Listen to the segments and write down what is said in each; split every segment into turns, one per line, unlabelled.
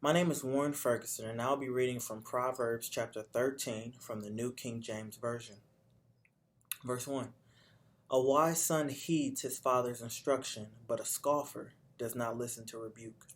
My name is Warren Ferguson, and I'll be reading from Proverbs chapter 13 from the New King James Version. Verse 1. A wise son heeds his father's instruction, but a scoffer does not listen to rebuke.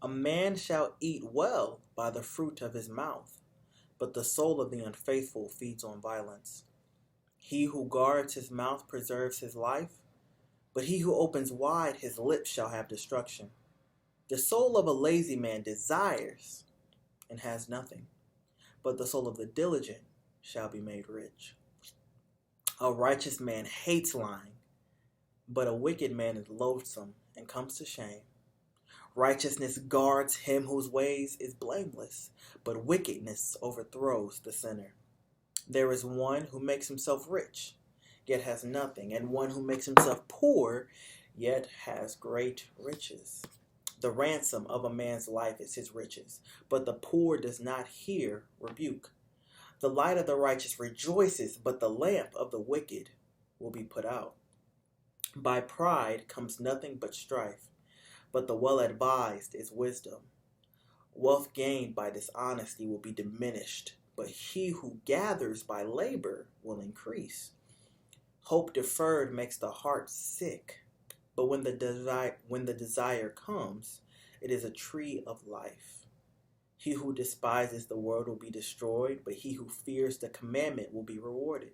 A man shall eat well by the fruit of his mouth, but the soul of the unfaithful feeds on violence. He who guards his mouth preserves his life, but he who opens wide his lips shall have destruction. The soul of a lazy man desires and has nothing, but the soul of the diligent shall be made rich. A righteous man hates lying, but a wicked man is loathsome and comes to shame. Righteousness guards him whose ways is blameless, but wickedness overthrows the sinner. There is one who makes himself rich, yet has nothing, and one who makes himself poor, yet has great riches. The ransom of a man's life is his riches, but the poor does not hear rebuke. The light of the righteous rejoices, but the lamp of the wicked will be put out. By pride comes nothing but strife, but the well-advised is wisdom. Wealth gained by dishonesty will be diminished, but he who gathers by labor will increase. Hope deferred makes the heart sick, but when the desire comes, it is a tree of life. He who despises the world will be destroyed, but he who fears the commandment will be rewarded.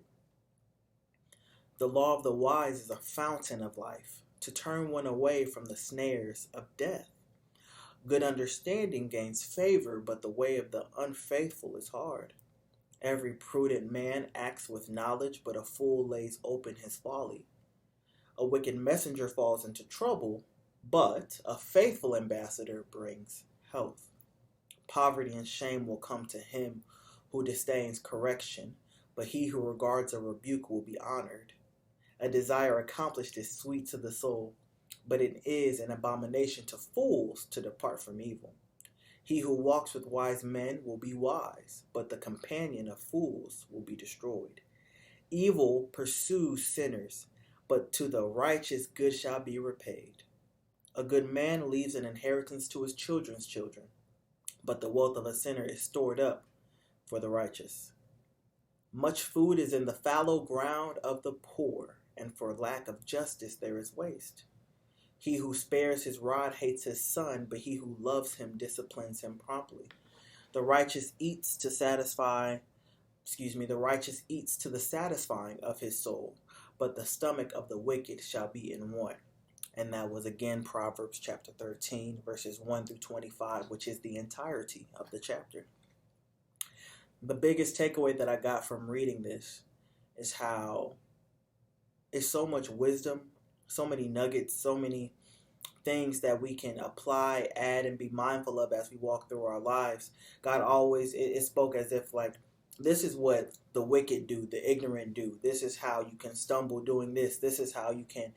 The law of the wise is a fountain of life, to turn one away from the snares of death. Good understanding gains favor, but the way of the unfaithful is hard. Every prudent man acts with knowledge, but a fool lays open his folly. A wicked messenger falls into trouble, but a faithful ambassador brings health. Poverty and shame will come to him who disdains correction, but he who regards a rebuke will be honored. A desire accomplished is sweet to the soul, but it is an abomination to fools to depart from evil. He who walks with wise men will be wise, but the companion of fools will be destroyed. Evil pursues sinners, but to the righteous good shall be repaid. A good man leaves an inheritance to his children's children, but the wealth of a sinner is stored up for the righteous. Much food is in the fallow ground of the poor, and for lack of justice there is waste. He who spares his rod hates his son, but he who loves him disciplines him promptly. The righteous eats to the satisfying of his soul, but the stomach of the wicked shall be in want. And that was again Proverbs chapter 13, verses 1 through 25, which is the entirety of the chapter. The biggest takeaway that I got from reading this is how it's so much wisdom, so many nuggets, so many things that we can apply, add, and be mindful of as we walk through our lives. God always, it spoke as if like, this is what the wicked do, the ignorant do. This is how you can stumble doing this. This is how you can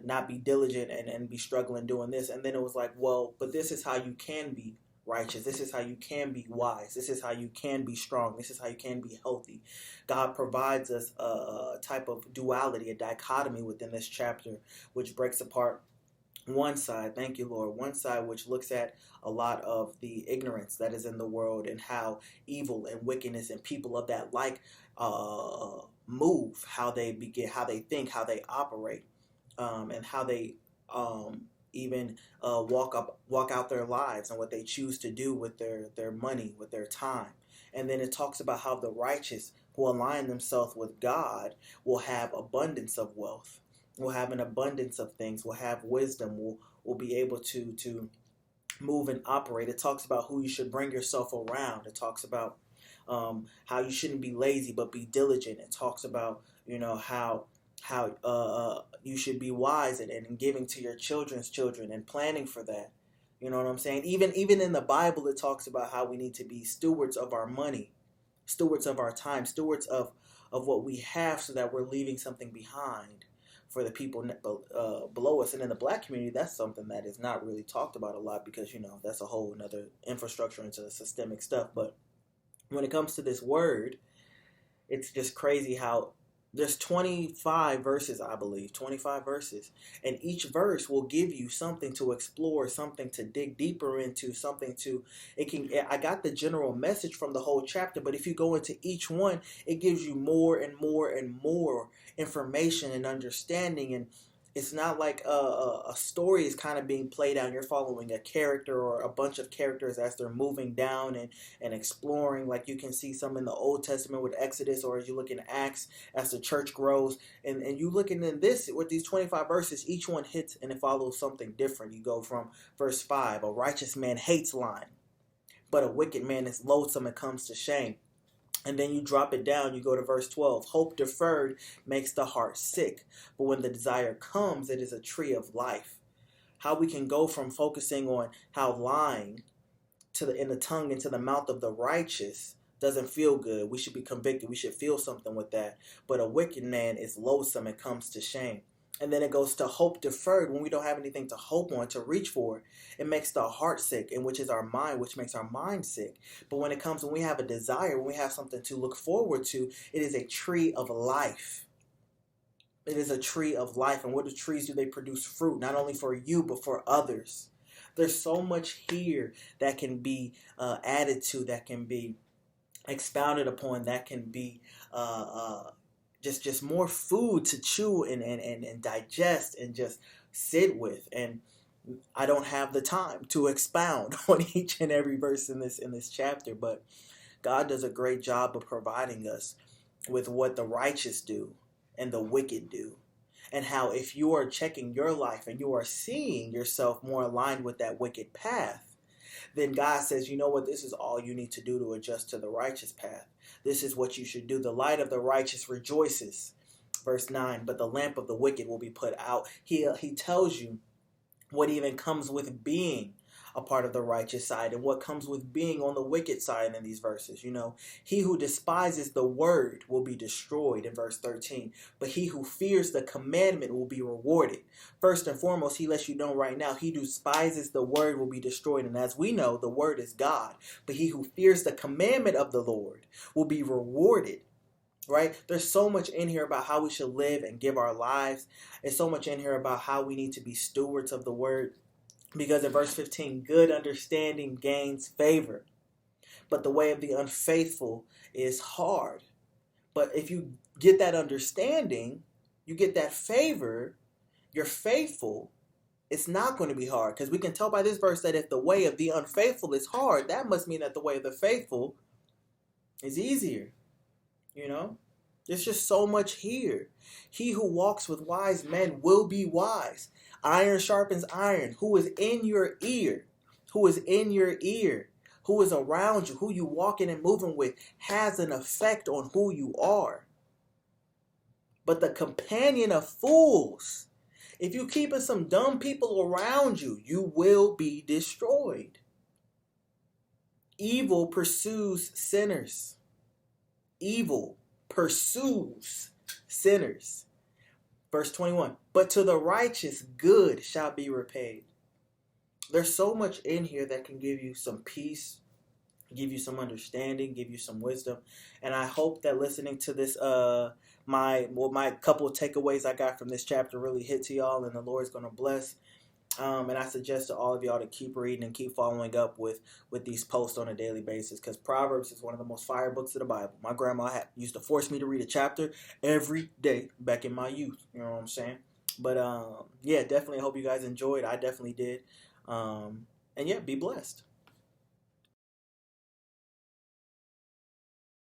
not be diligent and be struggling doing this. And then it was like, well, but this is how you can be righteous. This is how you can be wise. This is how you can be strong. This is how you can be healthy. God provides us a type of duality, a dichotomy within this chapter, which breaks apart one side, thank you, Lord, one side which looks at a lot of the ignorance that is in the world and how evil and wickedness and people of that like move, how they begin, how they think, how they operate, and how they even walk out their lives and what they choose to do with their money, with their time. And then it talks about how the righteous who align themselves with God will have abundance of wealth. We'll have an abundance of things. We'll have wisdom. We'll be able to move and operate. It talks about who you should bring yourself around. It talks about how you shouldn't be lazy but be diligent. It talks about how you should be wise and giving to your children's children and planning for that. You know what I'm saying? Even in the Bible, it talks about how we need to be stewards of our money, stewards of our time, stewards of what we have, so that we're leaving something behind for the people below us. And in the black community, that's something that is not really talked about a lot, because that's a whole another infrastructure into systemic stuff. But when it comes to this word, it's just crazy how There's 25 verses, I believe, 25 verses. And each verse will give you something to explore, something to dig deeper into, something to, I got the general message from the whole chapter, but if you go into each one, it gives you more and more and more information and understanding. And it's not like a story is kind of being played out. You're following a character or a bunch of characters as they're moving down and exploring, like you can see some in the Old Testament with Exodus, or as you look in Acts as the church grows. And you looking in this with these 25 verses, each one hits and it follows something different. You go from verse 5, a righteous man hates lying, but a wicked man is loathsome and comes to shame. And then you drop it down, you go to verse 12. Hope deferred makes the heart sick, but when the desire comes, it is a tree of life. How we can go from focusing on how lying in the tongue into the mouth of the righteous doesn't feel good. We should be convicted. We should feel something with that. But a wicked man is loathsome and comes to shame. And then it goes to hope deferred. When we don't have anything to hope on, to reach for, it makes the heart sick, and which is our mind, which makes our mind sick. But when it comes, when we have a desire, when we have something to look forward to, it is a tree of life. It is a tree of life. And what do trees do? They produce fruit, not only for you, but for others. There's so much here that can be added to, that can be expounded upon, that can be just more food to chew and digest and just sit with. And I don't have the time to expound on each and every verse in this chapter, but God does a great job of providing us with what the righteous do and the wicked do. And how if you are checking your life and you are seeing yourself more aligned with that wicked path, then God says, you know what, this is all you need to do to adjust to the righteous path. This is what you should do. The light of the righteous rejoices. Verse 9, but the lamp of the wicked will be put out. He tells you what even comes with being a part of the righteous side and what comes with being on the wicked side in these verses. You know, he who despises the word will be destroyed in verse 13, but he who fears the commandment will be rewarded. First and foremost, he lets you know right now, he who despises the word will be destroyed. And as we know, the word is God, but he who fears the commandment of the Lord will be rewarded. Right? There's so much in here about how we should live and give our lives. There's so much in here about how we need to be stewards of the word. Because in verse 15, good understanding gains favor, but the way of the unfaithful is hard. But if you get that understanding, you get that favor, you're faithful, it's not going to be hard. Because we can tell by this verse that if the way of the unfaithful is hard, that must mean that the way of the faithful is easier. You know, there's just so much here. He who walks with wise men will be wise. Iron sharpens iron. Who is in your ear? Who is in your ear? Who is around you? Who you walking and moving with has an effect on who you are. But the companion of fools, if you keeping some dumb people around you, you will be destroyed. Evil pursues sinners. Evil pursues sinners. Verse 21, but to the righteous good shall be repaid. There's so much in here that can give you some peace, give you some understanding, give you some wisdom. And I hope that listening to this, my couple of takeaways I got from this chapter really hit to y'all, and the Lord's going to bless. And I suggest to all of y'all to keep reading and keep following up with these posts on a daily basis, because Proverbs is one of the most fire books of the Bible. My grandma used to force me to read a chapter every day back in my youth. You know what I'm saying? But yeah, definitely hope you guys enjoyed. I definitely did. And yeah, be blessed.